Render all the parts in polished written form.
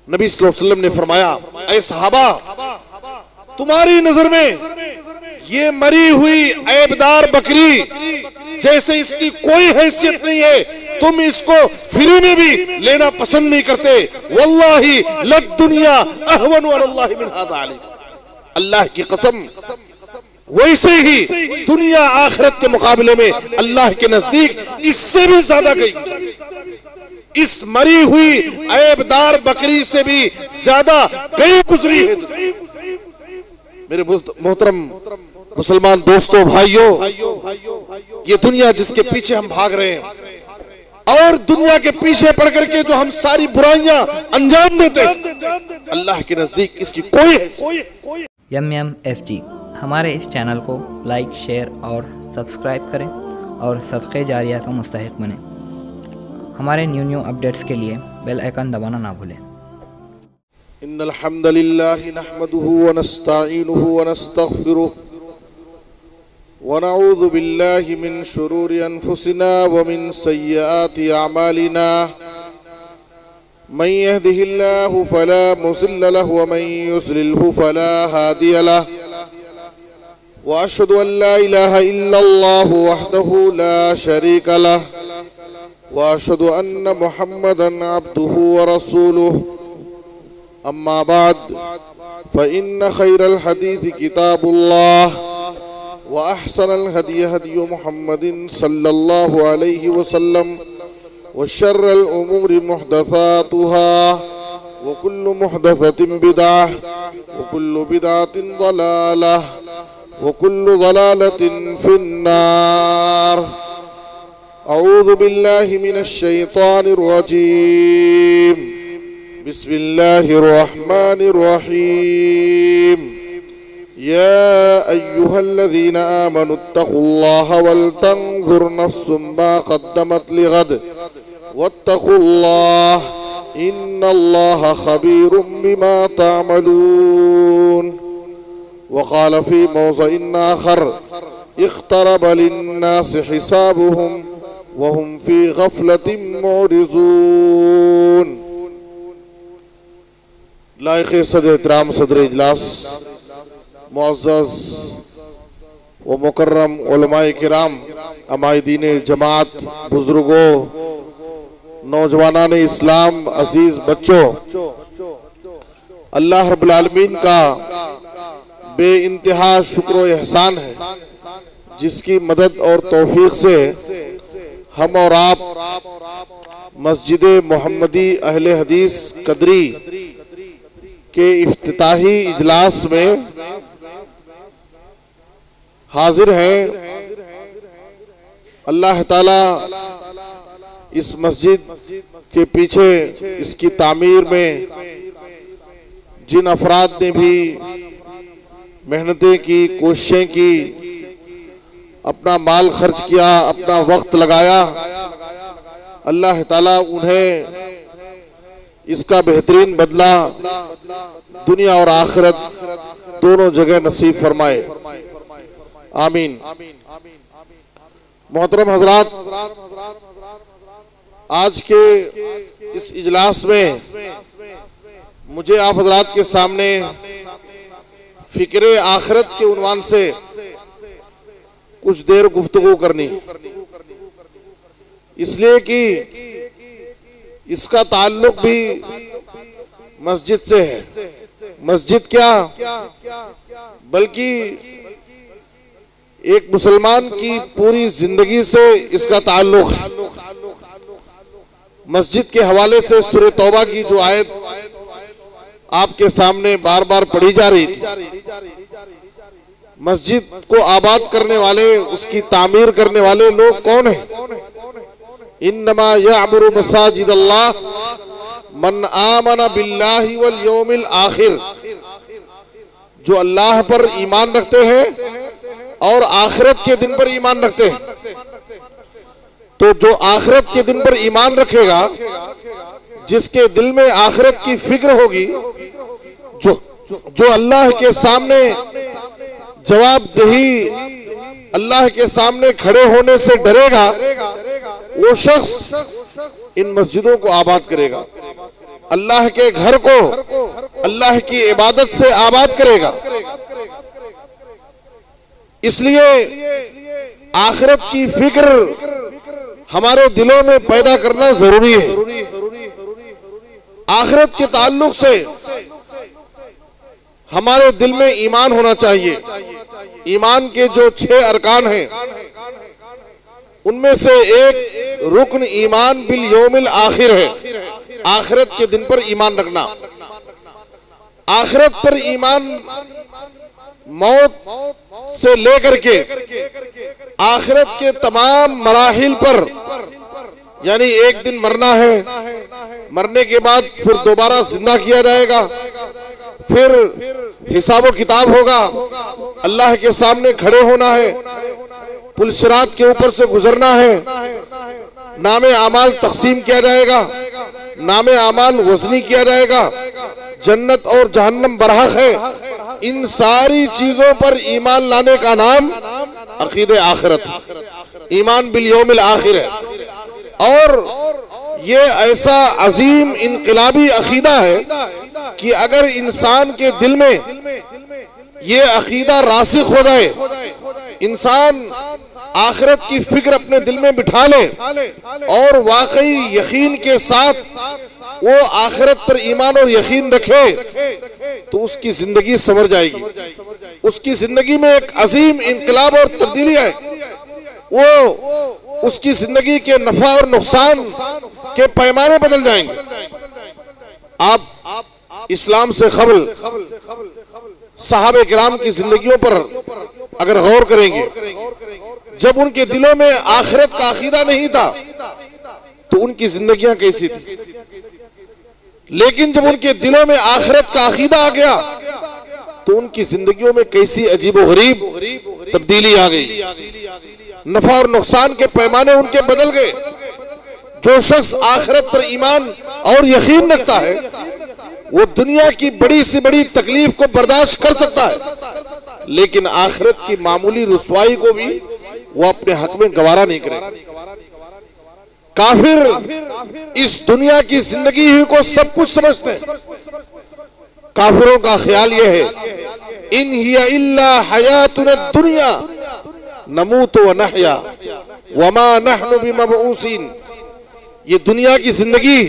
नबी सल्लल्लाहु अलैहि वसल्लम ने फरमाया, ऐ सहाबा, तुम्हारी नजर में ये मरी हुई ऐबदार बकरी जैसे इसकी कोई हैसियत नहीं है, तुम इसको फ्री में भी लेना पसंद नहीं करते। वल्लाही लद दुनिया अहवनु अलल्लाहि मिन हादा अलैक, अल्लाह की कसम वैसे ही दुनिया आखिरत के मुकाबले में अल्लाह के नजदीक इससे भी ज्यादा गई, इस मरी हुई ऐबदार बकरी से भी ज्यादा गई गुजरी है। मेरे मोहतरम मुसलमान दोस्तों भाइयों, ये दुनिया जिसके पीछे हम भाग रहे हैं और दुनिया के पीछे पड़ करके जो हम सारी बुराइयां अंजाम देते हैं, अल्लाह के नजदीक इसकी कोई MMFG हमारे इस चैनल को लाइक, शेयर और सब्सक्राइब करें और सदक़े जारिया का मुस्तहिक़ बनें। हमारे न्यू अपडेट्स के लिए बेल आइकन दबाना ना भूलें। इन्नल हम्दुलिल्लाहि नहमदुहु व नस्तईनुहु व नस्तगफिरुहु व नऊज़ु बिल्लाहि मिन शुरूरि अनफुसिना व मिन सय्यिआति अमालिना मन यहदिहिल्लाहु फला मुज़िल्ल लहु व मन युज़लिल्हु फला हादिय लहु व अशहदु अन ला इलाहा इल्लल्लाहु वहदहु ला शरीका लहु व अशहदु अन्न मुहम्मदन अब्दुहु व रसूलुहु। अम्मा बाद फ़इन्न खैरल हदीस किताबुल्लाह व अहसनल हदी हदी मुहम्मदिन सल्लल्लाहु अलैहि वसल्लम व शर्रल उमूरि मुहदसातुहा व कुल्लु मुहदसतिन बिदअह व कुल्लु बिदअतिन ज़लालह व कुल्लु ज़लालतिन फिन्नार। अऊज़ु बिल्लाहि मिनश शैतानिर रजीम। बिस्मिल्लाहिर रहमानिर रहीम। या अय्युहल्लज़ीना आमनुत्तक़ुल्लाहा वल तंज़ुर नफ्सुम मा क़द्दमत लिग़द वत्तक़ुल्लाह इन्नल्लाहा ख़बीरुम बिमा तअमलून। वक़ाल फ़ी मौज़िइन आख़र इक़्तरब लिन्नासि हिसाबुहुम वहुम फ़ी ग़फ़लतिन मुअरिज़ून। लायक़े सदर एहतराम सदर इजलास मुअज़्ज़ज़ व मुकर्रम उलमाए किराम, अमायदीन जमात, बुजुर्गों, नौजवानान इस्लाम, अजीज बच्चों, अल्लाह रब्बुल आलमीन का बे इंतहा शुक्र व एहसान है जिसकी मदद और तौफीक से हम और आप मस्जिद मोहम्मदी अहले हदीस कदरी के इफ्तिताही इजलास में हाजिर हैं। अल्लाह ताला इस मस्जिद के पीछे इसकी तामीर में जिन अफराद ने भी मेहनतें की, कोशिशें की, अपना माल खर्च किया, अपना वक्त लगाया, अल्लाह ताला उन्हें इसका बेहतरीन बदला दुनिया और आखिरत दोनों जगह नसीब फरमाए, आमीन। मोहतरम हजरात, आज के इस इजलास में मुझे आप हजरात के सामने फिक्रे आखिरत के उन्वान से कुछ देर गुफ्तगू करनी, इसलिए कि इसका ताल्लुक भी मस्जिद से है। मस्जिद क्या बल्कि एक मुसलमान की पूरी जिंदगी से इसका ताल्लुक है। मस्जिद के हवाले से सूरह तौबा की जो आयत आपके सामने बार बार पढ़ी जा रही थी, मस्जिद को आबाद करने वाले, उसकी तामीर करने वाले लोग कौन हैं? इन्नमा यअमुरु मसाजिदल्लाह मन आमना बिल्लाहि वल यौमिल आखिर, जो अल्लाह पर ईमान रखते हैं और आखिरत के दिन पर ईमान रखते हैं। तो जो आखिरत के दिन पर ईमान रखेगा, जिसके दिल में आखिरत की फिक्र होगी, जो अल्लाह के सामने जवाबदेही, अल्लाह के सामने खड़े होने से डरेगा, वो शख्स इन मस्जिदों को आबाद करेगा। अल्लाह के घर को अल्लाह की इबादत से आबाद करेगा। इसलिए आखिरत की फिक्र हमारे दिलों में पैदा करना जरूरी है। आखिरत के ताल्लुक से हमारे दिल में ईमान होना चाहिए। ईमान के जो 6 अरकान हैं उनमें से एक रुकन ईमान बिल यौमिल आखिर है। आखिरत के दिन पर ईमान रखना। आखिरत पर ईमान मौत से लेकर के आखिरत के तमाम मराहिल पर, यानी एक दिन मरना है, मरने के बाद फिर दोबारा जिंदा किया जाएगा, फिर हिसाब व किताब होगा, अल्लाह के सामने खड़े होना है, पुल सिरात के ऊपर से गुजरना है, नामे आमाल तकसीम किया जाएगा, नामे आमाल वजनी किया जाएगा, जन्नत और जहन्नम बरहक है। इन सारी चीजों पर ईमान लाने का नाम अकीदे आखिरत, ईमान बिल यौमिल आखिर है। और ये ऐसा अजीम इनकलाबी अकीदा है कि अगर इंसान के दिल में ये अकीदा रासिख हो जाए, इंसान आखिरत की फिक्र अपने दिल में बिठा ले और वाकई यकीन के साथ वो आखिरत पर ईमान और यकीन रखे, तो उसकी जिंदगी संवर जाएगी। उसकी जिंदगी में एक अजीम इनकलाब और तब्दीली है। वो उसकी जिंदगी के नफा और नुकसान के पैमाने बदल जाएंगे। आप इस्लाम से कबल सहाबे किराम की जिंदगियों पर अगर गौर करेंगे, जब उनके दिलों में आखिरत का अकीदा नहीं था तो उनकी जिंदगियां कैसी थी, लेकिन जब उनके दिलों में आखिरत का अकीदा आ गया तो उनकी जिंदगियों में कैसी अजीबोगरीब तब्दीली आ गई। नफा और नुकसान के पैमाने उनके बदल गए। जो शख्स आखिरत पर ईमान और यकीन रखता है वो दुनिया की बड़ी से बड़ी तकलीफ को बर्दाश्त कर सकता है, लेकिन आखिरत की मामूली रुसवाई को भी वो अपने हक में गवारा नहीं करेगा। काफिर इस दुनिया की जिंदगी ही को सब कुछ समझते हैं। काफिरों का ख्याल यह है, इन हिया इल्ला हयातुना दुनिया नमूतु व नहया वमा नहनु बिमबऊसिन। ये दुनिया की जिंदगी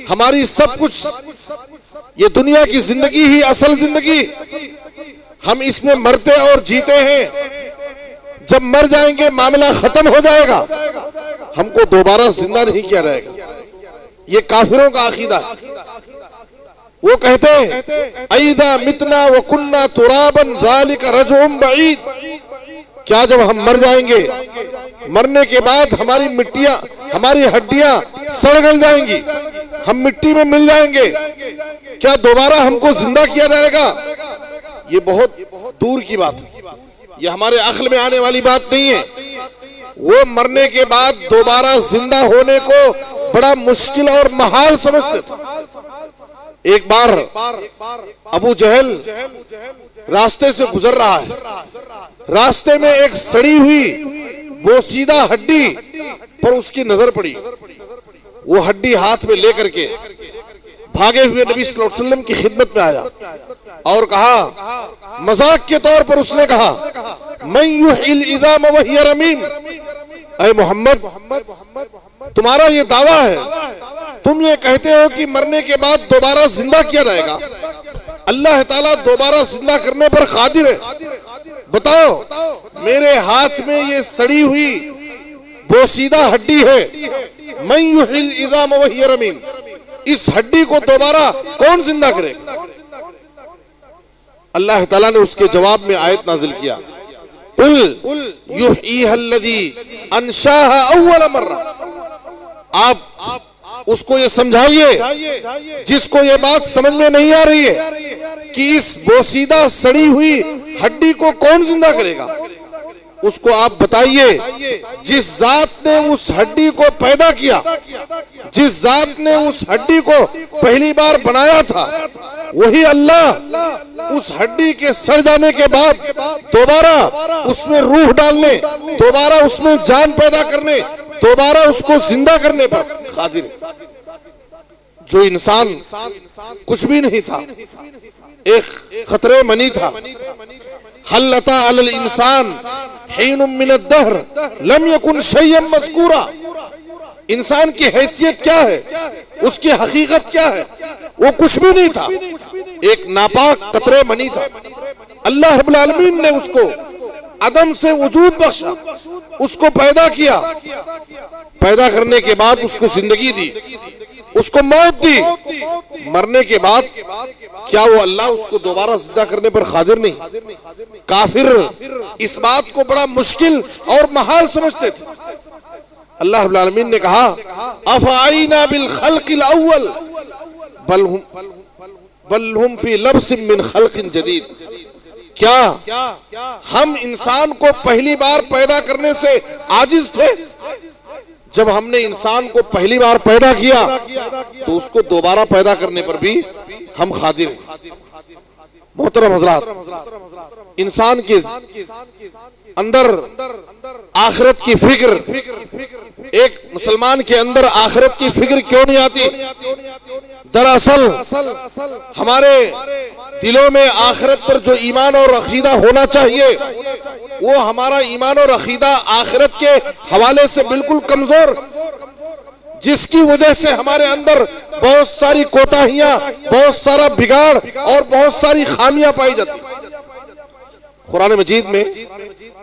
हमारी सब कुछ, ये दुनिया की जिंदगी ही असल जिंदगी। हम इसमें मरते और जीते हैं। जब मर जाएंगे मामला खत्म हो जाएगा, हमको दोबारा जिंदा नहीं किया जाएगा। ये काफिरों का अकीदा है। वो कहते हैं ऐदा मितना व कुन्ना तुराबन ज़ालिका रजुम बईद। क्या जब हम मर जाएंगे, मरने के बाद हमारी मिट्टियां, हमारी हड्डियां सड़ गल जाएंगी, हम मिट्टी में मिल जाएंगे, क्या दोबारा हमको जिंदा किया जाएगा? ये बहुत दूर की बात है। ये हमारे अक्ल में आने वाली बात नहीं है। वो मरने के बाद दोबारा जिंदा होने को बड़ा मुश्किल और महाल समझते थे। एक बार अबू जहल रास्ते से गुजर रहा है। रास्ते में एक सड़ी हुई बोसीदा हड्डी पर उसकी नजर पड़ी। वो हड्डी हाथ में लेकर के भागे हुए नबी सल्लल्लाहु अलैहि वसल्लम की खिदमत में आया और कहा, मजाक के तौर पर उसने कहा, मैं युहिल इज़ाम व हिय रमीम। ऐ मोहम्मद, तुम्हारा ये दावा है, तुम ये कहते हो कि मरने के बाद दोबारा जिंदा किया जाएगा। अल्लाह ताला दोबारा जिंदा करने पर कादिर है। बताओ, मेरे हाथ में ये सड़ी हुई बोसीदा हड्डी है, मैं युहिल इज़ाम व हिय रमीम। इस हड्डी को दोबारा कौन जिंदा करेगा? अल्लाह ताला ने उसके जवाब में आयत नाजिल किया, कुल युहीहल्लज़ी अंशाहा अव्वल मर्रा। आप उसको ये समझाइए जिसको ये बात समझ में नहीं आ रही है कि इस बोसीदा सड़ी हुई हड्डी को कौन जिंदा करेगा। उसको आप बताइए, जिस जात ने उस हड्डी को पैदा किया, जिस जात ने उस हड्डी को पहली बार बनाया था, वही अल्लाह उस हड्डी के सड़ जाने के बाद दोबारा उसमें रूह डालने, दोबारा उसमें जान पैदा करने, दोबारा उसको जिंदा करने पर कादिर है। जो इंसान कुछ भी नहीं था, एक खतरे मनी था। हल अता अलल इंसानहीनुम मिनद दहर लम यकुन शैय्यन मज़कूरा। इंसान की हैसियत क्या है, उसकी हकीकत क्या है? वो कुछ भी नहीं था, एक नापाक कतरे मनी था। अल्लाह रब्बुल आलमीन ने उसको अदम से वजूद बख्शा, उसको पैदा किया, पैदा करने के बाद उसको जिंदगी दी, उसको मौत दी। मरने के बाद क्या वो अल्लाह उसको दोबारा जिंदा करने पर कादिर नहीं? काफिर इस बात को बड़ा मुश्किल और महाल समझते थे। अल्लाह रब्बुल आलमीन ने कहा अफ़अयना बिल खल्क़िल अव्वल बल हुम फी लब्सिन मिन खल्क़िन जदीद। क्या हम इंसान को पहली बार पैदा करने से आजिज थे? जब हमने इंसान को पहली बार पैदा किया तो उसको दोबारा पैदा करने पर भी हम कादिर हैं। मोहतरम हज़रात, इंसान के अंदर आखिरत की फिक्र, एक मुसलमान के अंदर आखिरत की फिक्र क्यों नहीं आती? दरअसल हमारे दिलों में आखिरत पर जो ईमान और अकीदा होना चाहिए, वो हमारा ईमान और अकीदा आखिरत के हवाले से बिल्कुल कमजोर, जिसकी वजह से हमारे अंदर बहुत सारी कोताहियां, बहुत सारा बिगाड़ और बहुत सारी खामियां पाई जाती। कुरान मजीद में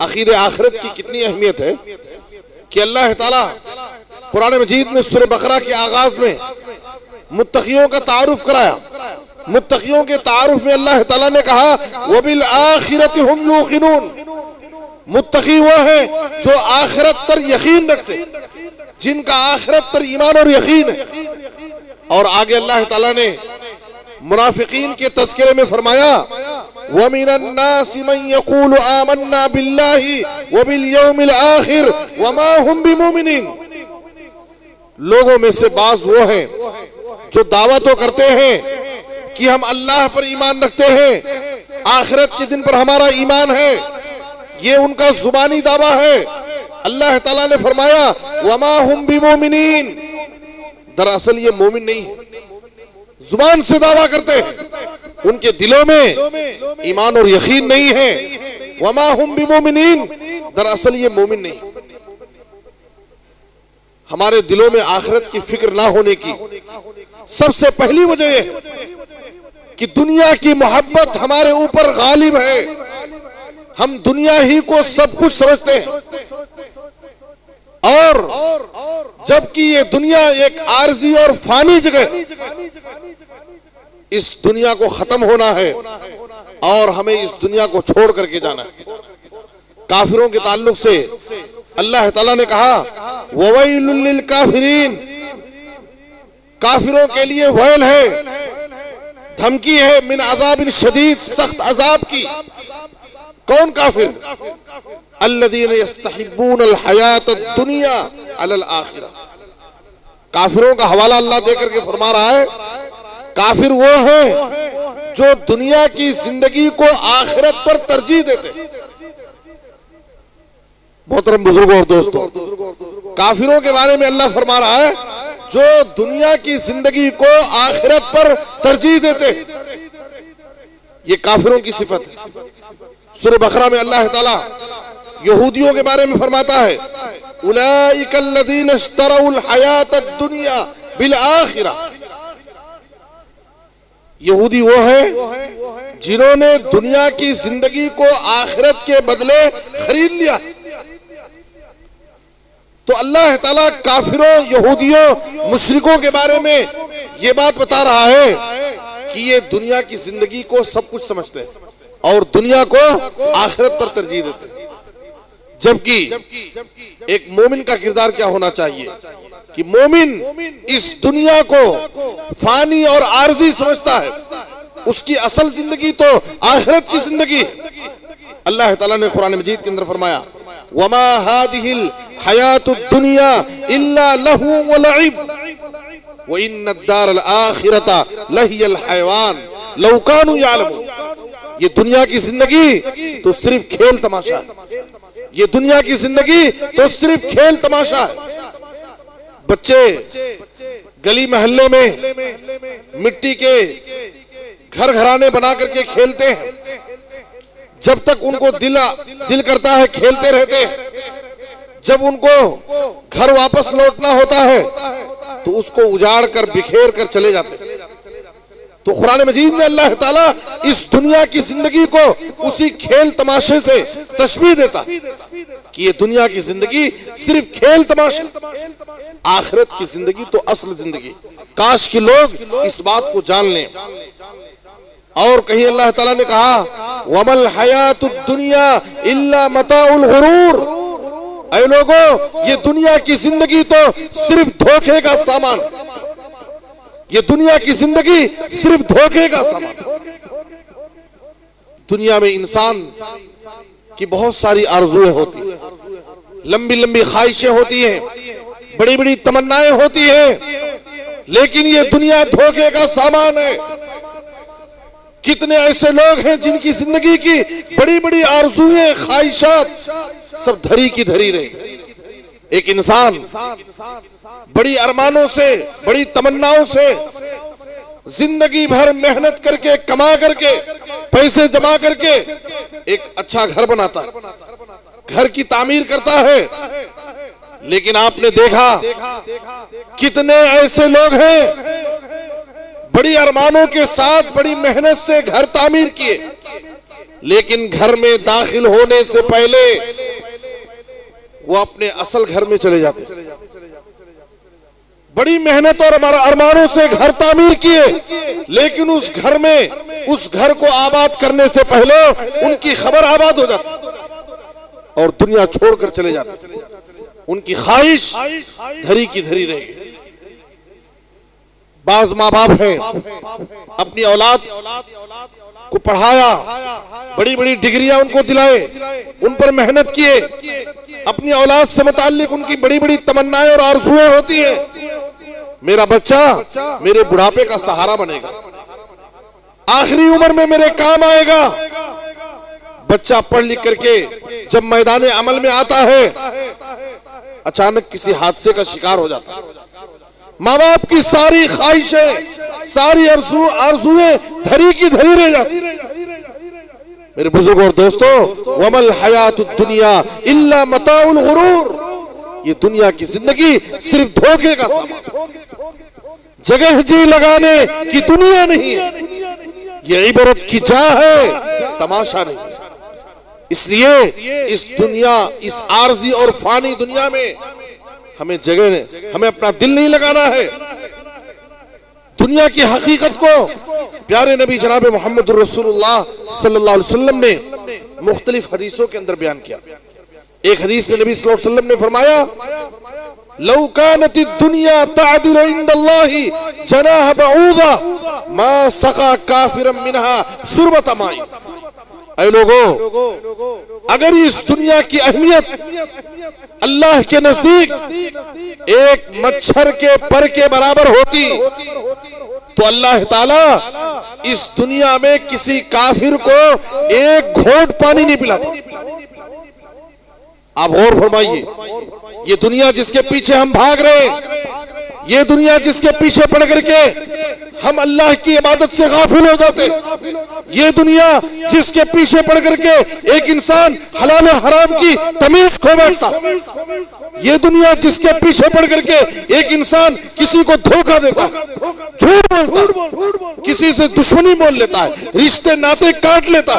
अकीदे आखिरत की कितनी अहमियत है कि अल्लाह ताला कुरान मजीद में सूरह बकरा के आगाज में मुत्तकियों का तारुफ कराया। मुत्तकियों के तारुफ में अल्लाह ताला ने कहा वबिल आखिरति हुम यूक़िनून। मुत्तकी वो है जो आखिरत पर यकीन रखते, जिनका आखिरत पर ईमान और यकीन है। और आगे अल्लाह ताला ने मुनाफिकीन के तज़किरे में फरमाया वमिनन नासि मन यक़ूलु आमन्ना बिल्लाहि व बिल यौमिल आखिर व मा हुम बिमुमिनीन। लोगों में से बाज वो हैं जो दावा तो करते हैं कि हम अल्लाह पर ईमान रखते हैं, आखिरत के दिन पर हमारा ईमान है, ये उनका जुबानी दावा है। अल्लाह ताला ने फरमाया वमा हुम बिमुमिनीन, दरअसल ये मोमिन नहीं है। जुबान से दावा करते हैं, उनके दिलों में ईमान और यकीन नहीं है। वमा हुम बिमुमिनीन, दरअसल ये मोमिन नहीं। हमारे दिलों में आखिरत की फिक्र ना होने की सबसे पहली वजह यह है कि दुनिया की मोहब्बत हमारे ऊपर गालिब है। हम दुनिया ही को सब कुछ समझते हैं, और जबकि ये दुनिया एक आर्जी और फानी जगह, इस दुनिया को खत्म होना है और हमें इस दुनिया को छोड़ करके जाना है। काफिरों के ताल्लुक से अल्लाह ताला ने कहा ववैलुल लिल काफिरीन, काफिरों के लिए वैल है, धमकी है, मिन अज़ाबिन शदीद, सख्त अजाब की। कौन काफिर? अल्लज़ीना यस्तहिब्बूनल हयातद दुनिया अलल आखिरा। काफिरों का हवाला अल्लाह देकर के फरमा रहा है काफिर वो है जो दुनिया की जिंदगी को आखिरत पर तरजीह देते। मोहतरम बुजुर्गों और दोस्तों, काफिरों के बारे में अल्लाह फरमा रहा है जो दुनिया की जिंदगी को आखिरत पर तरजीह देते। ये काफिरों की सिफत है। सूरह बकरा में अल्लाह ताला यहूदियों के बारे में फरमाता है उलाइकल्लज़ीना इश्तरौल हयातद दुनिया बिल आखिरा। यहूदी वो है जिन्होंने दुनिया की जिंदगी को आखिरत के बदले खरीद लिया। तो अल्लाह ताला काफिरों, यहूदियों, मुशरिकों के बारे में ये बात बता रहा है कि ये दुनिया की जिंदगी को सब कुछ समझते हैं और दुनिया को आखिरत पर तरजीह देते हैं। जबकि एक मोमिन का किरदार क्या होना चाहिए कि मोमिन इस दुनिया को फानी और आर्जी समझता है, उसकी असल जिंदगी तो आखिरत की जिंदगी है। अल्लाह ताला ने कुरान मजीद के अंदर फरमाया वमा हादिहिल हयातुद दुनिया इल्ला लहू व लइब व इन्नद दारल आखिरता लहियल हयवान लौ कानू यालमून। ये दुनिया की जिंदगी तो सिर्फ खेल तमाशा है। ये दुनिया की जिंदगी तो सिर्फ खेल तमाशा है। बच्चे गली मोहल्ले में मिट्टी के घर घराने बना करके खेलते हैं, जब तक उनको दिल करता है खेलते रहते हैं। जब उनको घर वापस लौटना होता है तो उसको उजाड़ कर बिखेर कर चले जाते हैं। तो कुरान मजीद में अल्लाह ताला इस दुनिया की जिंदगी को उसी खेल तमाशे से तशबीह देता कि ये दुनिया की जिंदगी सिर्फ खेल तमाशा, आखिरत की जिंदगी तो असल जिंदगी। काश कि लोग इस बात को जान लें। और कहीं अल्लाह ताला ने कहा वमल हयातुद दुनिया इल्ला मताउल गुरूर, ऐ लोगों ये दुनिया की जिंदगी तो सिर्फ धोखे का सामान, ये दुनिया की जिंदगी सिर्फ धोखे का सामान। दुनिया में इंसान की बहुत सारी आरज़ुएं होती हैं, लंबी लंबी ख्वाहिशें होती हैं, बड़ी बड़ी तमन्नाएं होती हैं, लेकिन ये दुनिया धोखे का सामान है। कितने ऐसे लोग हैं जिनकी जिंदगी की बड़ी बड़ी आरज़ुएं ख्वाहिशात सब धरी की धरी रही। एक इंसान बड़ी अरमानों से बड़ी तमन्नाओं से जिंदगी भर मेहनत करके कमा करके पैसे जमा करके एक अच्छा घर बनाता है, घर की तामीर करता है, लेकिन आपने देखा कितने ऐसे लोग हैं बड़ी अरमानों के साथ बड़ी मेहनत से घर तामीर किए, लेकिन घर में दाखिल होने से पहले वो अपने असल घर में चले जाते। बड़ी मेहनत और अरमानों से घर तामीर किए, लेकिन उस घर में उस घर को आबाद करने से पहले उनकी खबर आबाद हो जाती और दुनिया छोड़कर चले जाते। उनकी ख्वाहिश धरी की धरी रहेगी। बाज माँ बाप हैं, अपनी औलाद को पढ़ाया, बड़ी बड़ी डिग्रियां उनको दिलाए, उन पर मेहनत किए, अपनी औलाद से मुताल्लिक उनकी बड़ी बड़ी तमन्नाएं और आरज़ुएं होती हैं। मेरा बच्चा मेरे बुढ़ापे का सहारा बनेगा, आखिरी उम्र में मेरे काम आएगा। बच्चा पढ़ लिख करके जब मैदान अमल में आता है, अचानक किसी हादसे का शिकार हो जाता है। माँ बाप की सारी ख्वाहिशें, सारी आरज़ुएं धरी की धरी रह जाती। मेरे बुजुर्गों और दोस्तों, वमल हयातुद दुनिया इल्ला मताउल गुरूर, ये दुनिया की जिंदगी सिर्फ धोखे का सामान, जगह जी लगाने की दुनिया नहीं है, ये इबरत की जा है, तमाशा नहीं। इसलिए इस दुनिया, इस आरजी और फानी दुनिया में हमें हमें अपना दिल नहीं लगाना है। दुनिया की हकीकत को प्यारे नबी जनाब मोहम्मद रसूलुल्लाह सल्लल्लाहु अलैहि वसल्लम ने मुख्तलिफ हदीसों के अंदर बयान किया। एक हदीस में नबी सल्लल्लाहु अलैहि वसल्लम ने फरमाया, लौ कानतिद दुनिया तअदिलु इंदल्लाहि जनाह बऊदा मा सका काफिरन मिनहा शुरबत माई। ऐ लोगों, अगर इस दुनिया की अहमियत अल्लाह के नजदीक एक मच्छर के पर के बराबर होती तो अल्लाह ताला इस दुनिया में किसी काफिर को एक घोट पानी नहीं पिलाता। आप गौर फरमाइए, ये दुनिया जिसके पीछे हम भाग रहे हैं, ये दुनिया जिसके पीछे पड़ करके हम अल्लाह की इबादत से गाफिल हो जाते, ये दुनिया जिसके पीछे पड़ करके एक इंसान हलाल और हराम की तमीज खो बैठता, ये दुनिया जिसके पीछे पड़ करके एक इंसान किसी को धोखा देता, झूठ बोलता, किसी से दुश्मनी बोल लेता है, रिश्ते नाते काट लेता,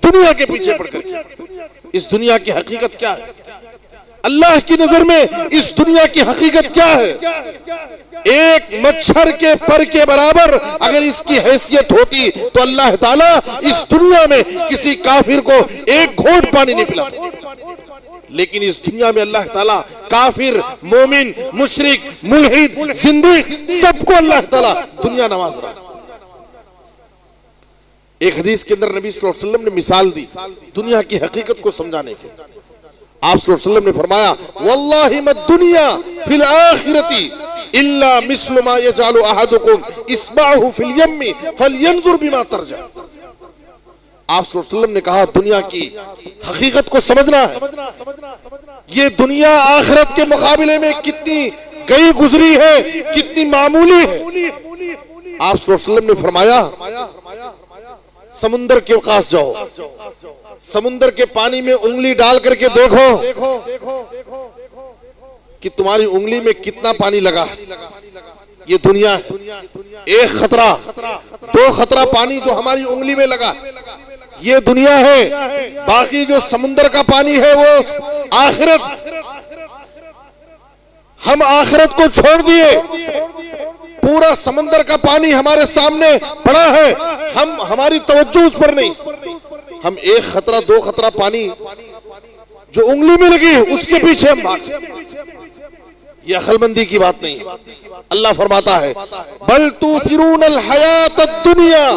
दुनिया के पीछे पड़ करके। इस दुनिया की हकीकत क्या है? अल्लाह की नजर में इस दुनिया की हकीकत क्या है? एक मच्छर के पर के बराबर अगर इसकी हैसियत होती तो अल्लाह ताला इस दुनिया में किसी काफिर को एक घोट पानी नहीं पिलाता। लेकिन इस दुनिया में अल्लाह ताला काफिर, मोमिन, मुशरिक, मुल्हिद, जिंदीक सबको अल्लाह ताला दुनिया नवाज रहा है। एक हदीस के अंदर नबी सल्लल्लाहु अलैहि वसल्लम ने मिसाल दी दुनिया की हकीकत को समझाने की। आप सल्लल्लाहु अलैहि वसल्लम ने फरमाया, वल्लाहि मद दुनिया फिल आखिरती इल्ला मिस्लु मा यजालु अहदुकुम इस्बाहु फिल यम्मी फलयंजुर बिमा तरजा। आप सल्लल्लाहु अलैहि वसल्लम ने कहा, दुनिया की हकीकत को समझना है। ये दुनिया आखिरत के मुकाबले में कितनी कई गुजरी है, कितनी मामूली है। आप सल्लल्लाहु अलैहि वसल्लम ने फरमाया, समुंदर के पास जाओ, समुंदर के पानी में उंगली डाल करके देखो कि तुम्हारी उंगली में कितना पानी लगा। ये दुनिया है, एक खतरा, दो खतरा पानी जो हमारी उंगली में लगा, ये दुनिया है। बाकी जो समुंदर का पानी है वो आखिरत। हम आखिरत को छोड़ दिए, पूरा समंदर का पानी हमारे सामने पड़ा है, हम हमारी तवज्जो उस पर नहीं। हम एक खतरा दो खतरा पानी जो उंगली में लगी उसके पीछे हम भाग। यह अक्लमंदी की बात नहीं। अल्लाह फरमाता है, बल तुसिरूनल हयातद दुनिया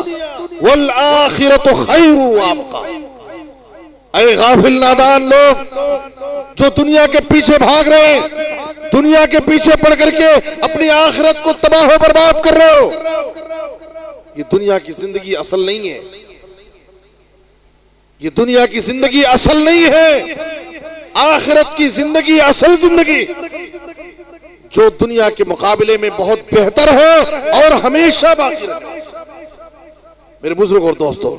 वल आखिरतु खैरु व अबका। ऐ गाफिल नादान लोग जो दुनिया के पीछे भाग रहे हैं, दुनिया के पीछे पड़ करके अपनी आखिरत को तबाह बर्बाद कर रहे हो। ये दुनिया की जिंदगी असल नहीं है, ये दुनिया की जिंदगी असल नहीं है। आखिरत की जिंदगी असल जिंदगी जो दुनिया के मुकाबले में बहुत बेहतर है और हमेशा बाकी रहेगा। मेरे बुजुर्ग और दोस्तों,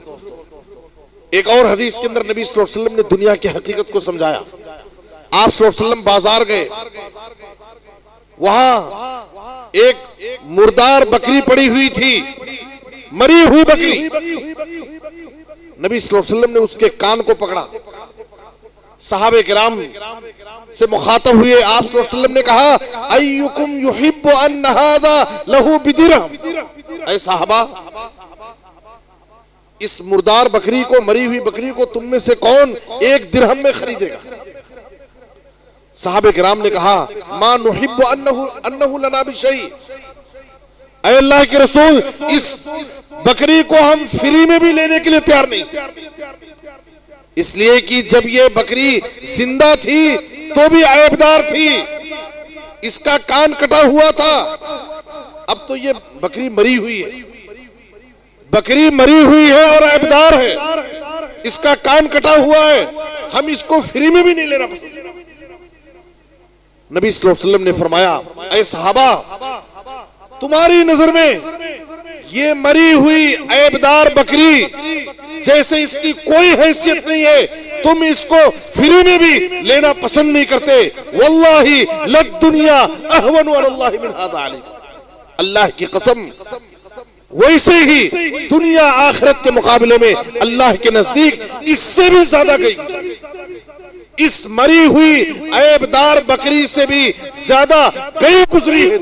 एक और हदीस के अंदर नबी सल्लल्लाहु अलैहि वसल्लम ने दुनिया की हकीकत को समझाया। आप सल्लल्लाहु अलैहि वसल्लम बाजार गए, वहां एक मुर्दार बकरी पड़ी हुई थी, मरी हुई बकरी। नबी सल्लल्लाहु अलैहि वसल्लम ने उसके कान को पकड़ा, सहाबे किराम से मुखातब हुए। आप सल्लल्लाहु अलैहि वसल्लम ने कहा, अय्युकुम युहिब्बु अन हादा लहू बिदिरहम। ऐ साहबा, इस मुर्दार बकरी को, मरी हुई बकरी को तुम में से कौन एक दिरहम में खरीदेगा? सहाबे किराम ने कहा, मा नुहिब्बु अन्नहु लना बिशै। ऐ अल्लाह के रसूल, इस बकरी को हम फ्री में भी लेने के लिए तैयार नहीं, इसलिए कि जब ये बकरी जिंदा थी तो भी ऐबदार थी, इसका कान कटा हुआ था। अब तो ये बकरी मरी हुई है, बकरी मरी हुई है और ऐबदार है, इसका कान कटा हुआ है, हम इसको फ्री में भी नहीं लेना पसंद। नबी सल्लल्लाहु अलैहि वसल्लम ने फरमाया, ऐ सहाबा, तुम्हारी नजर में ये मरी हुई ऐबदार बकरी जैसे इसकी कोई हैसियत नहीं है, तुम इसको फ्री में भी लेना पसंद नहीं करते। वल्लाही लद दुनिया अहवनु अलल्लाहि मिन हादा अलैकुम। अल्लाह की कसम, वैसे ही दुनिया आखिरत के मुकाबले में अल्लाह के नजदीक इससे भी ज्यादा गई। इस मरी हुई ऐबदार बकरी से भी ज्यादा गई गुजरी है।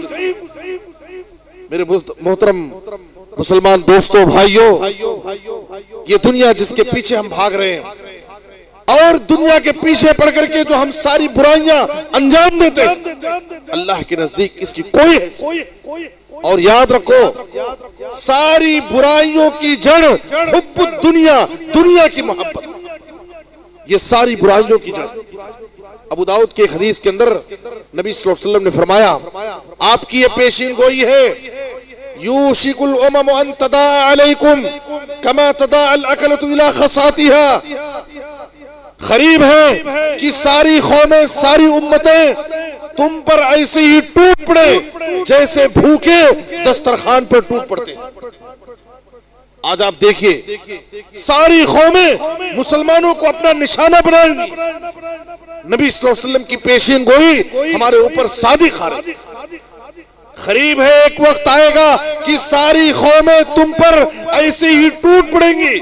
मेरे मोहतरम मुसलमान दोस्तों, भाइयों, ये दुनिया जिसके पीछे हम भाग रहे हैं और दुनिया के पीछे पड़ करके जो हम सारी बुराइयां अंजाम देते हैं, अल्लाह के नजदीक इसकी कोई है। और याद रखो, सारी बुराइयों की जड़ हुब्बुद दुनिया, दुनिया की मोहब्बत, ये सारी बुराइयों की जड़। अबू दाऊद के एक हदीस के अंदर नबी सल्लल्लाहु अलैहि वसल्लम ने फरमाया, आपकी ये पेशीन गोई है, यूशिकुल उमम अन तदा अलैकुम कमा तदा अल अकलतु इला खसातिहा। करीब है कि सारी कौमें, सारी उम्मतें तुम पर ऐसे ही टूट पड़े जैसे भूखे दस्तरखान पर टूट पड़ते। आज आप देखिए, सारी कौमें मुसलमानों को अपना निशाना बनाएंगी। नबी सल्लल्लाहु अलैहि वसल्लम की पेशीन गोई हमारे ऊपर सादिक आ रही। करीब है, एक वक्त आएगा कि सारी कौमें तुम पर ऐसे ही टूट पड़ेंगी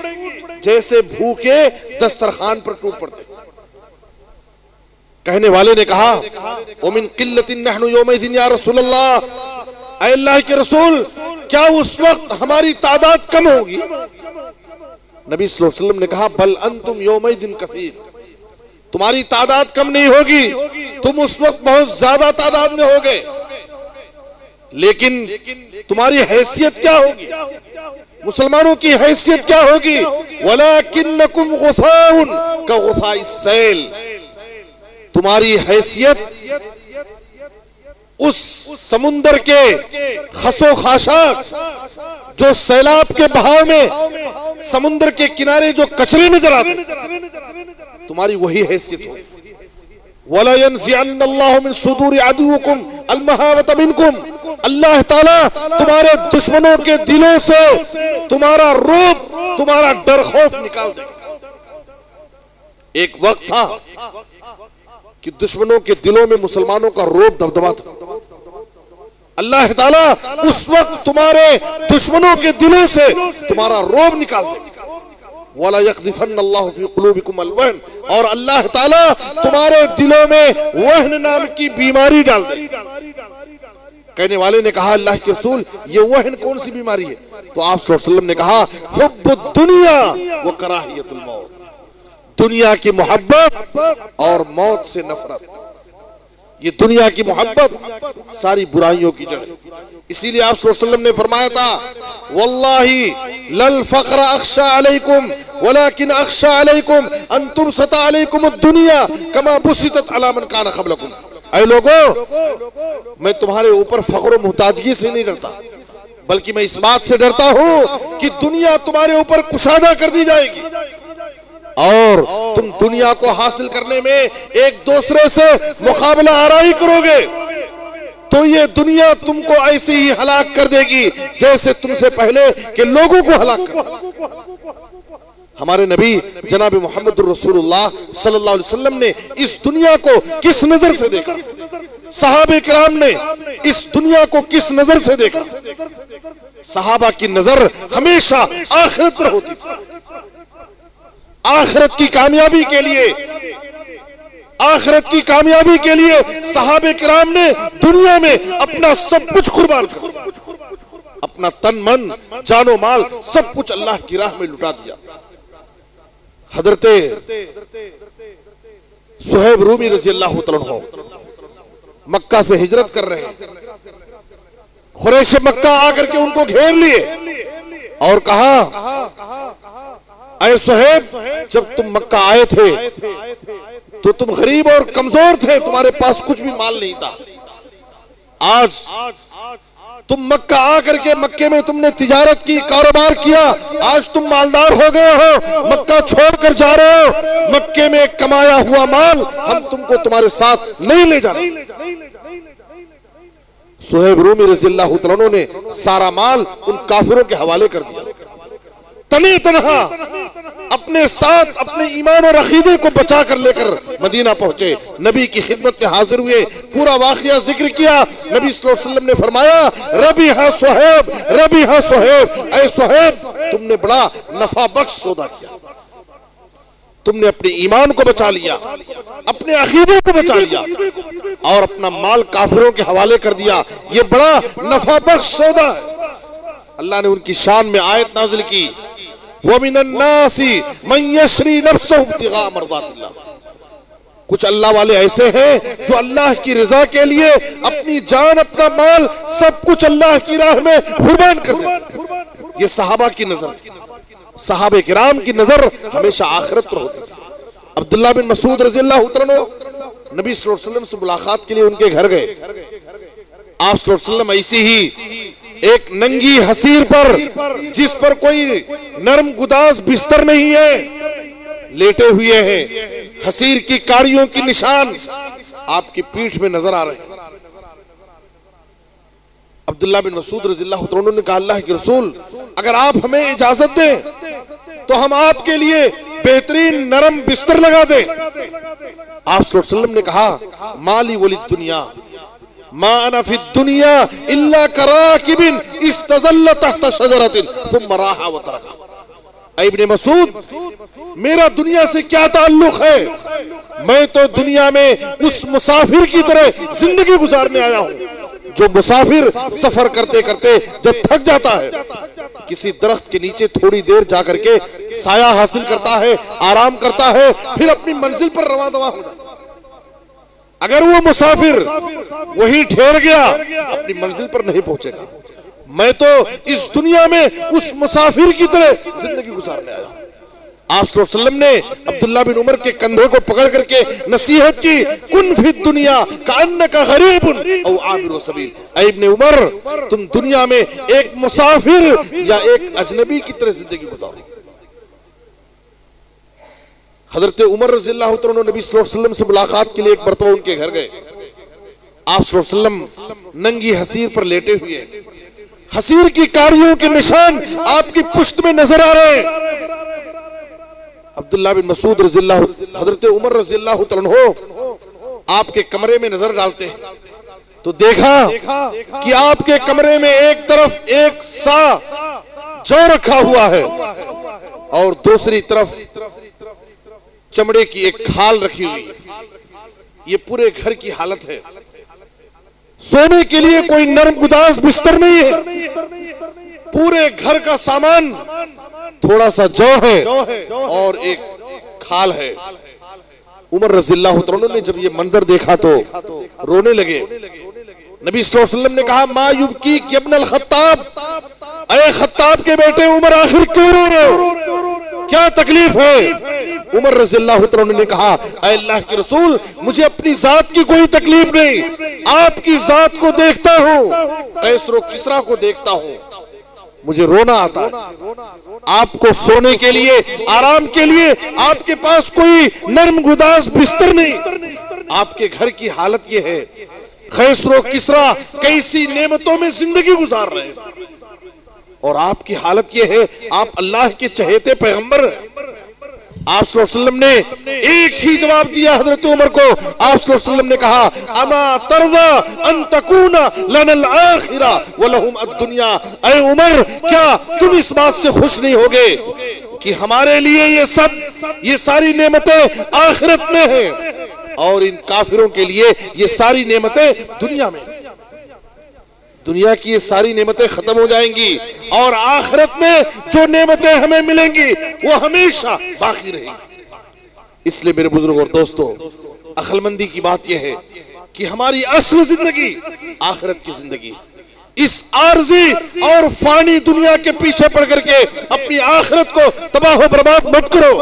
जैसे भूखे दस्तरखान पर टूट पड़ते। कहने वाले ने कहा, वमिन किल्लतिन नहनु यौमइदिन या रसूलल्लाह। ऐ अल्लाह के रसूल, क्या उस वक्त हमारी तादाद कम होगी? नबी सल्लल्लाहु अलैहि वसल्लम ने कहा, बल अंतुम यौमइदिन कसीर। तुम्हारी तादाद कम नहीं होगी, तुम उस वक्त बहुत ज्यादा तादाद में होगे, लेकिन तुम्हारी हैसियत क्या होगी? मुसलमानों की हैसियत क्या होगी? वलाकिन्नकुम गुसाउन का गुसाइस सैल। तुम्हारी हैसियत उस समुंदर के खसो खाशाक, जो सैलाब के बहाव में समुंदर के किनारे जो कचरे नजर आते, तुम्हारी वही हैसियत होगी। वला यंज़िअन्नल्लाहु मिन सुदूरि अदुव्विकुम अल-महाबता मिनकुम, अल्लाह ताला तुम्हारे दुश्मनों के दिलों से तुम्हारा रोब, तुम्हारा डर खौफ निकाल देगा। एक वक्त था कि दुश्मनों के दिलों में मुसलमानों का रोब दबदबा था। अल्लाह ताला उस वक्त तुम्हारे दुश्मनों के दिलों से तुम्हारा रोब निकाल देगा। वला यक़ज़िफ़न्नल्लाहु फ़ी क़ुलूबिकुम अल-वहन, और अल्लाह ताला तुम्हारे दिलों में वहन नाम की बीमारी डाल देगा। कहने वाले ने कहा अल्लाह के रसूल ये वहन कौन सी बीमारी है? तो आप सल्लल्लाहु अलैहि वसल्लम ने कहा हुब्बुद दुनिया व कराहियतुल मौत, दुनिया की मोहब्बत और मौत से नफरत। ये दुनिया की मोहब्बत सारी बुराइयों की जड़ है। इसीलिए आप सल्लल्लाहु अलैहि वसल्लम ने फरमाया था वल्लाही लल फ़क़्र अख़शा अलैकुम वलाकिन अख़शा अलैकुम अन तुबसता अलैकुम दुनिया कमा बुसितत अला मन कान क़ब्लकुम। ऐ लोगों, मैं तुम्हारे ऊपर फख्र मुहताजगी से नहीं डरता, बल्कि मैं इस बात से डरता हूं कि दुनिया तुम्हारे ऊपर कुशादा कर दी जाएगी और तुम दुनिया को हासिल करने में एक दूसरे से मुकाबला आराई करोगे, तो ये दुनिया तुमको ऐसे ही हलाक कर देगी जैसे तुमसे पहले के लोगों को हलाक कर। हमारे नबी जनाब मोहम्मद रसूलुल्लाह सल्लल्लाहु अलैहि वसल्लम ने इस दुनिया को किस नजर से देखा? सहाबे किराम ने इस दुनिया को किस नजर से देखा? सहाबा की नजर हमेशा आखिरत पर होती थी। आखिरत की कामयाबी के लिए, आखिरत की कामयाबी के लिए सहाबे किराम ने दुनिया में अपना सब कुछ कुर्बान कर दिया, अपना तन मन जानो माल सब कुछ अल्लाह की राह में लुटा दिया। हजरते सुहैब रूमी रज़ी अल्लाह तआला अन्हु मक्का से हिजरत कर रहे हैं। खुरैश मक्का आकर के उनको घेर लिए और कहा ऐ सुहैब, जब तुम मक्का आए थे तो तुम गरीब और कमजोर थे, तुम्हारे पास कुछ भी माल नहीं था। आज तुम मक्का आकर के मक्के में तुमने तिजारत की, कारोबार किया, आज तुम मालदार हो गए हो, मक्का छोड़कर जा रहे हो, मक्के में कमाया हुआ माल हम तुमको तुम्हारे साथ नहीं ले जाना। सुहैब रूमी रज़ियल्लाहु तआला अन्हु ने सारा माल उन काफिरों के हवाले कर दिया। तने तनहा अपने साथ अपने ईमान और अकीदे को बचा कर लेकर मदीना पहुंचे, नबी की खिदमत में हाजिर हुए, पूरा वाकया जिक्र किया। नबी सल्लल्लाहु अलैहि वसल्लम ने फरमाया रबीहा सुहैब, रबीहा सुहैब, ऐ सुहैब तुमने बड़ा नफा बख्श सौदा किया, तुमने अपने ईमान को बचा लिया, अपने अकीदे को बचा लिया और अपना माल काफिरों के हवाले कर दिया, ये बड़ा नफा बख्श सौदा है। अल्लाह ने उनकी शान में आयत नाजिल की वमिनन्नासी मन यशरी नफ्सहु इब्तिगा मर्दातिल्लाह। कुछ अल्लाह वाले ऐसे हैं जो अल्लाह की रजा के लिए अपनी जान, अपना माल सब कुछ अल्लाह की राह में कुर्बान कर देते। ये सहाबा की नजर थी, सहाबे किराम की नजर हमेशा आखिरत पर होती थी। अब्दुल्लाह बिन मसूद रज़ियल्लाहु तआला अन्हु नबी सल्लल्लाहु अलैहि वसल्लम से मुलाकात के लिए उनके घर गए। आप सल्लल्लाहु अलैहि वसल्लम ऐसी ही एक नंगी हसीर पर, जिस पर कोई नरम गुदास बिस्तर नहीं है, लेटे हुए हैं, हसीर की काड़ियों की निशान आपकी पीठ में नजर आ रहे हैं। अब्दुल्लाह बिन मसूद रज़ियल्लाहु तआला अन्हु ने कहा अल्लाह के रसूल, अगर आप हमें इजाजत दें तो हम आपके लिए बेहतरीन नरम बिस्तर लगा दें। आप सल्लल्लाहु अलैहि वसल्लम ने कहा माली वलिद दुनिया मा अना फी दुनिया इल्ला कराकिबिन इस्तज़ल्ल तहत शजरतिन थुम्मा राहा व तरका। इब्ने मसूद, मेरा दुनिया से क्या ताल्लुक है? मैं तो दुनिया में उस मुसाफिर की तरह जिंदगी गुजारने आया हूं जो मुसाफिर सफर करते करते जब थक जाता है, किसी दरख्त के नीचे थोड़ी देर जाकर के साया हासिल करता है, आराम करता है, फिर अपनी मंजिल पर रवां दवा हो जाता है। अगर वो मुसाफिर वहीं ठहर गया, अपनी मंजिल पर नहीं पहुंचेगा। मैं तो इस दुनिया में उस मुसाफिर की तरह जिंदगी गुजारने आया हूं। आप सल्लल्लाहु अलैहि वसल्लम ने अब्दुल्लाह बिन उमर के कंधे को पकड़ करके नसीहत की कुन फी दुनिया कअन्नका गरीबुन औ आबिरु सबील। ऐ इब्ने उमर, तुम दुनिया में एक मुसाफिर या एक अजनबी की तरह जिंदगी गुजारो। हजरत उमर रज़ियल्लाहु तआला अन्हु नबी सल्लल्लाहु अलैहि वसल्लम से मुलाकात के लिए एक मरतबा उनके घर गए। आप सल्लल्लाहु अलैहि वसल्लम नंगी हसीर पर लेटे हुए, हसीर की कारियों के निशान आपकी पुश्त में नजर आ रहे हैं। अब्दुल्लाह बिन मसूद रज़ियल्लाहु, हजरत उमर रज़ियल्लाहु तआला अन्हु आपके कमरे में नजर डालते हैं तो देखा कि आपके कमरे में एक तरफ एक सा जौ रखा हुआ है और दूसरी तरफ चमड़े की एक खाल रखी हुई है। ये पूरे घर की हालत है। सोने के लिए कोई नरम गुदाज बिस्तर नहीं है। पूरे घर का सामान थोड़ा सा जौ है और एक खाल है। उमर रज़ियल्लाहु तआला ने जब ये मंजर देखा तो रोने लगे। नबी सल्लल्लाहु अलैहि वसल्लम ने कहा, मा युबकी इब्नुल खत्ताब, अरे खत्ताब के बेटे उमर आखिर क्यों रो रहे हो, क्या तकलीफ है? उमर रज़ियल्लाहु तआला ने कहा, अल्लाह के रसूल, मुझे अपनी जात की कोई तकलीफ नहीं, आपकी जात को देखता हूँ, कैसर व किसरा को देखता हूँ, मुझे रोना आता है। आपको सोने के लिए, आराम के लिए आपके पास कोई नरम गुदाज बिस्तर नहीं। आपके घर की हालत ये है। कैसर व किसरा कैसी नेमतों में जिंदगी गुजार रहे हैं और आपकी हालत ये है। आप अल्लाह के चहेते पैगंबर। आप सल्लल्लाहु अलैहि वसल्लम ने एक ही जवाब दिया हजरत उमर को। आप सल्लल्लाहु अलैहि वसल्लम ने कहा, अमा तरदा अन तकूना लनल आखिरा व लहुम अद-दुनिया। ऐ उमर, क्या तुम इस बात से खुश नहीं होगे कि हमारे लिए ये सारी नेमतें आखिरत में हैं और इन काफिरों के लिए ये सारी नेमतें दुनिया में। दुनिया की ये सारी नेमतें खत्म हो जाएंगी और आखिरत में जो नेमतें हमें मिलेंगी वो हमेशा बाकी रहेंगी। इसलिए मेरे बुजुर्ग और दोस्तों, अक्लमंदी की बात यह है कि हमारी असल जिंदगी आखिरत की जिंदगी। इस आर्जी और फानी दुनिया के पीछे पड़ करके अपनी आखिरत को तबाह बर्बाद मत करो।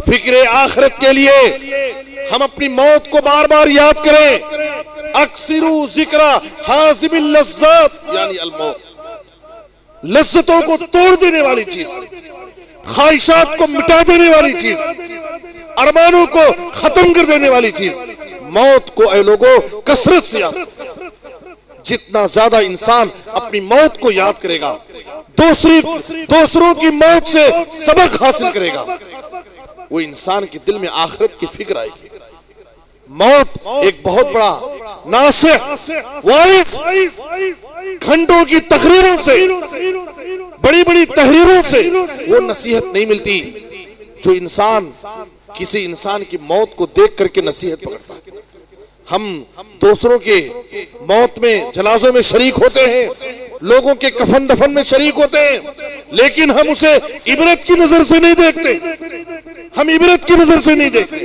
फिक्रे आखिरत के लिए हम अपनी मौत को बार बार याद करें। अक्सिरू जिक्रा हाजिमिल लज्जात, यानी अल मौत, लज्जतों को तोड़ देने वाली चीज, ख्वाहिशात को मिटा देने वाली चीज, अरमानों को खत्म कर देने वाली चीज मौत को। ऐ लोगों, कसरत से याद। जितना ज्यादा इंसान अपनी मौत को याद करेगा, दूसरों की मौत से सबक हासिल करेगा, वो इंसान के दिल में आखिरत की फिक्र आएगी। मौत एक बहुत बड़ा नासिह वाइज, घंटों की तकरीरों से, बड़ी बड़ी तहरीरों से वो नसीहत नहीं मिलती जो इंसान किसी इंसान की मौत को देख करके नसीहत पकड़ता है। हम दूसरों के मौत में, जनाजों में शरीक होते हैं, लोगों के कफन दफन में शरीक होते हैं, लेकिन हम उसे इबरत की नजर से नहीं देखते। हम इबरत की नजर से नहीं देखते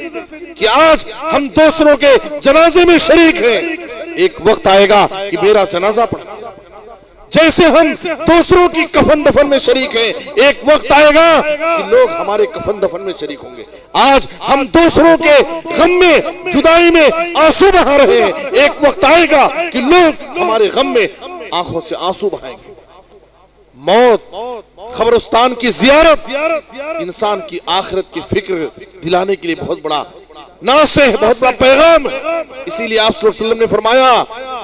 कि आज हम दूसरों के जनाजे में शरीक हैं। एक वक्त आएगा कि मेरा जनाजा पढ़ा। जैसे हम दूसरों की कफन दफन में शरीक हैं, एक वक्त आएगा कि लोग हमारे कफन दफन में शरीक होंगे। आज हम दूसरों के गम में, जुदाई में आंसू बहा रहे हैं, एक वक्त आएगा कि लोग हमारे गम में आंखों से आंसू बहाएंगे। मौत, कब्रिस्तान की जियारत इंसान की आखिरत की फिक्र दिलाने के लिए बहुत बड़ा नासिह, बहुत बड़ा पैगाम। इसीलिए आप सल्लल्लाहु अलैहि वसल्लम ने फरमाया,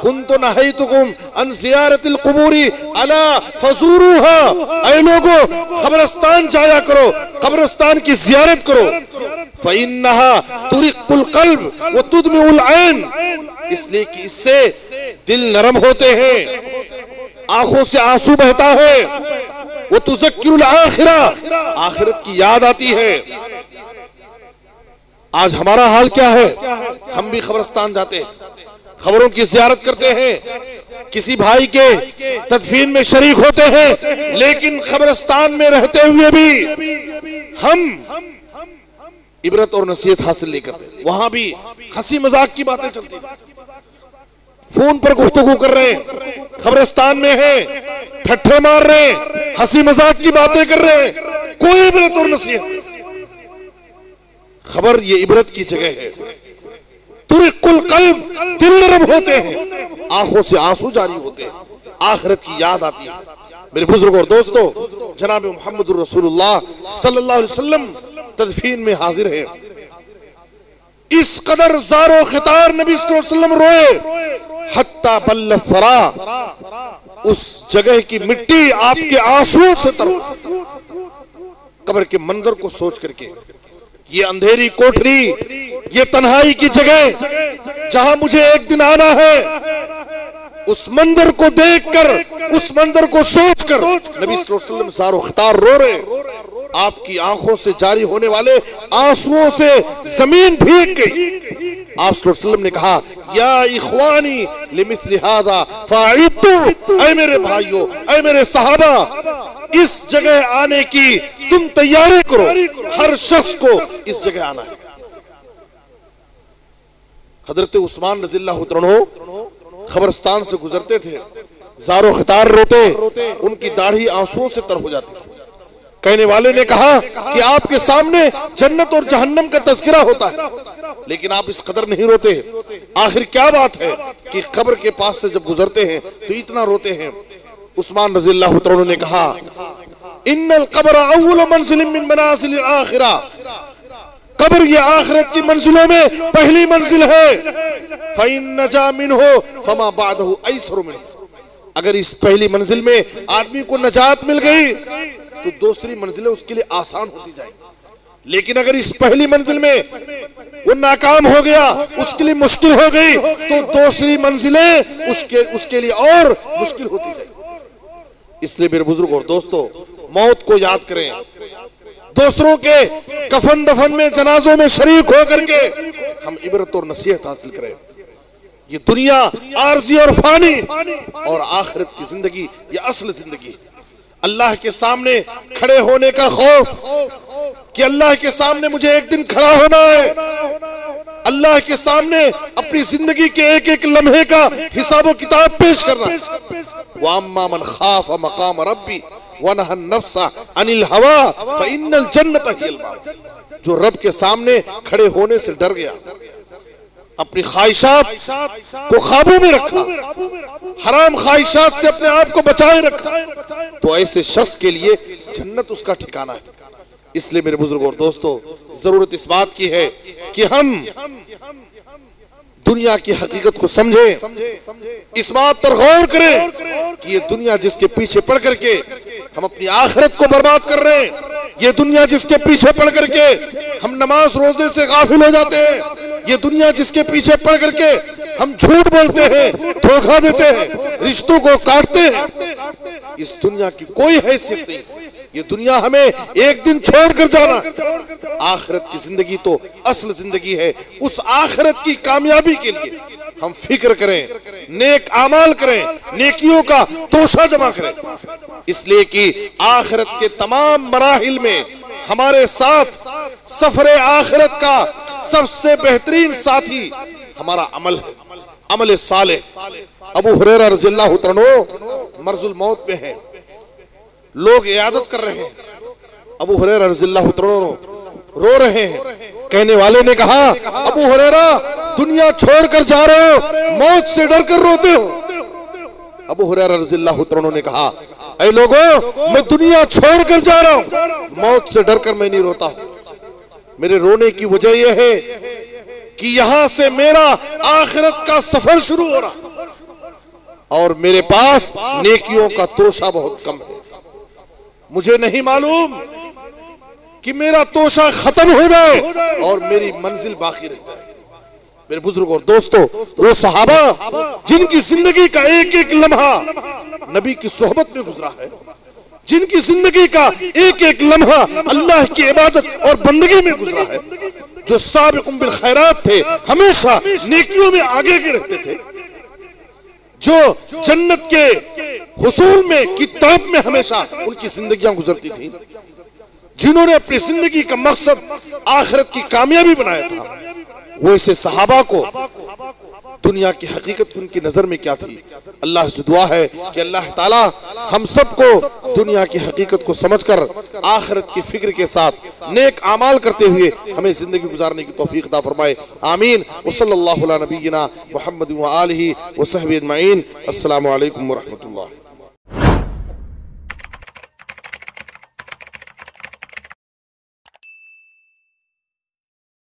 कुन्तु नहैतुकुम अन ज़ियारतिल क़ुबूरी अला फज़ूरूहा। ऐ लोगों, कब्रिस्तान जाया करो, कब्रिस्तान की जियारत करो। फ़इन्नहा तुरिक़ुल क़ल्ब व तुदमिउल ऐन। इसलिए कि इससे दिल नरम होते हैं, आंखों से आंसू बहता है, वो तुज़क्किरुल आखिरा, आखिरत की याद आती है। आज हमारा हाल क्या है? हम भी कब्रिस्तान जाते हैं, खबरों की जियारत करते हैं, किसी भाई के तदफीन में शरीक होते हैं, लेकिन कब्रिस्तान में रहते हुए भी हम इबरत और नसीहत हासिल नहीं करते। वहां भी हंसी मजाक की बातें चलती हैं, फोन पर गुफ्तगू कर रहे हैं, कब्रिस्तान में हैं, ठट्ठे मार रहे हैं, हंसी मजाक की बातें कर रहे हैं, कोई इबरत और नसीहत। खबर ये इबरत की जगह है। तुरिक़ुल क़ल्ब, दिल नरम होते हैं, आंखों से आंसू जारी होते हैं, आखिरत की याद आती है। मेरे बुजुर्ग और दोस्तों, जनाब मुहम्मद रसूलुल्लाह सल्लल्लाहु अलैहि वसल्लम तदफीन में हाजिर है। इस कदर ज़ारो खितार नबी सल्लल्लाहु अलैहि वसल्लम रोए, हत्ता बल्ल सरा, उस जगह की मिट्टी आपके आंसुओं से तर। कब्र के मंजर को सोच करके, ये अंधेरी कोठरी, ये तन्हाई की जगह जहां मुझे एक दिन आना है, उस मंदिर को देखकर, उस मंदिर को सोचकर नबी सल्लल्लाहु अलैहि वसल्लम ज़ारो खितार रो रहे। आपकी आंखों से जारी होने वाले आंसुओं से जमीन भीग गई। आप सल्लल्लाहु अलैहि वसल्लम ने कहा, या इख्वानी लिमिस्ली हादा फाइतु, ऐ मेरे भाइयों, ऐ मेरे सहाबा, इस जगह आने की तुम तैयारी करो। हर शख्स को इस जगह आना है। हजरत उस्मान रज़ियल्लाहु अन्हु खबरस्तान से गुजरते थे, ज़ारो खितार रोते, उनकी दाढ़ी आंसुओं से तर हो जाती थी। कहने वाले ने कहा कि आपके सामने जन्नत और जहन्नम का तज़किरा होता है, लेकिन आप इस कदर नहीं रोते। आखिर क्या बात है कि कब्र के पास से जब गुजरते हैं तो इतना रोते हैं। उस्मान रज़ियल्लाहु अन्हु ने कहा, इन्नल क़ब्र अव्वल मंज़िल मिन मनाज़िल आखिरा, कब्र ये आखिरत की मंजिलों में पहली मंजिल है। फ़इन नजा मिन्हु फमा बादहु ऐसरु मिन्हु, अगर इस पहली मंजिल में आदमी को नजात मिल गई तो दूसरी मंजिलें उसके लिए आसान होती जाएगी। लेकिन अगर इस पहली मंजिल में वो नाकाम हो गया, उसके लिए मुश्किल हो गई, तो दूसरी मंजिलें उसके लिए और मुश्किल होती जाएगी। इसलिए मेरे बुजुर्ग और दोस्तों, मौत को याद करें, दूसरों के कफन दफन में, जनाजों में शरीक होकर के हम इबरत और नसीहत हासिल करें। ये दुनिया आरजी और फानी, और आखिरत की जिंदगी ये असल जिंदगी। अल्लाह के सामने खड़े होने का खौफ कि अल्लाह के सामने मुझे एक दिन खड़ा होना है, अल्लाह के सामने अपनी जिंदगी के एक एक लम्हे का हिसाब किताब पेश करना। वअम्मा मन खाफ मकाम रब्बी वनहा नफ्सा अनिल हवा फइन्नल जन्नत हियल मावा, जो रब के सामने खड़े होने से डर गया, अपनी ख्वाहिशात को काबू में रखा, हराम ख्वाहिशात से अपने आप को बचाए रखा, तो ऐसे शख्स के लिए जन्नत उसका ठिकाना है। इसलिए मेरे बुजुर्गों और दोस्तों, जरूरत इस बात की है कि हम दुनिया की हकीकत को समझें, इस बात पर गौर करें कि ये दुनिया जिसके पीछे पड़ करके हम अपनी आखिरत को बर्बाद कर रहे हैं, ये दुनिया जिसके पीछे पड़ करके हम नमाज रोजे से गाफिल हो जाते हैं, ये दुनिया जिसके पीछे पड़ करके हम झूठ बोलते हैं, धोखा देते हैं, रिश्तों को काटते हैं, इस दुनिया की कोई हैसियत नहीं। ये दुनिया हमें एक दिन छोड़कर जाना। आखिरत की जिंदगी तो असल जिंदगी है। उस आखिरत की कामयाबी के लिए हम फिक्र करें, नेक आमाल करें, नेकियों का तोशा जमा करें, इसलिए कि आखिरत के तमाम मराहिल में हमारे साथ सफरे आखिरत का सबसे बेहतरीन साथी हमारा अमल है, अमल सालेह। अबू हुरैरा रज़ियल्लाहु अन्हु मर्जुल मौत में है, लोग इयादत कर रहे हैं, अबू हुरैरा रज़ियल्लाहु अन्हु रो रहे हैं। कहने वाले ने कहा, अबू हुरैरा दुनिया छोड़कर जा रहे हो, मौत से डर कर रोते हो। अबू हुरैरा रज़ियल्लाहु अन्हु ने कहा, ऐ लोगों, मैं दुनिया छोड़कर जा रहा हूं, मौत से डर कर मैं नहीं रोता हूं। मेरे रोने की वजह यह है कि यहां से मेरा आखिरत का सफर शुरू हो रहा और मेरे पास नेकियों का तोशा बहुत कम है। मुझे नहीं मालूम कि मेरा तोशा खत्म हो जाए और मेरी मंजिल बाकी रह जाए। मेरे बुजुर्गों और दोस्तों, वो सहाबा जिनकी जिंदगी का एक एक लम्हा नबी की सोहबत में गुजरा है, जिनकी जिंदगी का एक एक लम्हा अल्लाह की इबादत और बंदगी में गुजरा है, जो साबिकुम बिल खैरात थे, हमेशा नेकियों में आगे के रहते थे, जो जन्नत के हुसूल में किताब में हमेशा उनकी जिंदगियां गुजरती थी, जिन्होंने अपनी जिंदगी का मकसद आखिरत की कामयाबी बनाया था, वो ऐसे सहाबा को दुनिया की हकीकत उनकी नजर में क्या थी। अल्लाह से दुआ है कि अल्लाह ताला हम सबको दुनिया की हकीकत को समझकर आखिरत की फिक्र के साथ नेक आमाल करते हुए हमें जिंदगी गुजारने की तौफीक अता फरमाए। आमीन। व सल्लल्लाहु अला नबीना मुहम्मद व आलिहि व सहबी अजमईन। अस्सलामु अलैकुम व रहमतुल्लाह।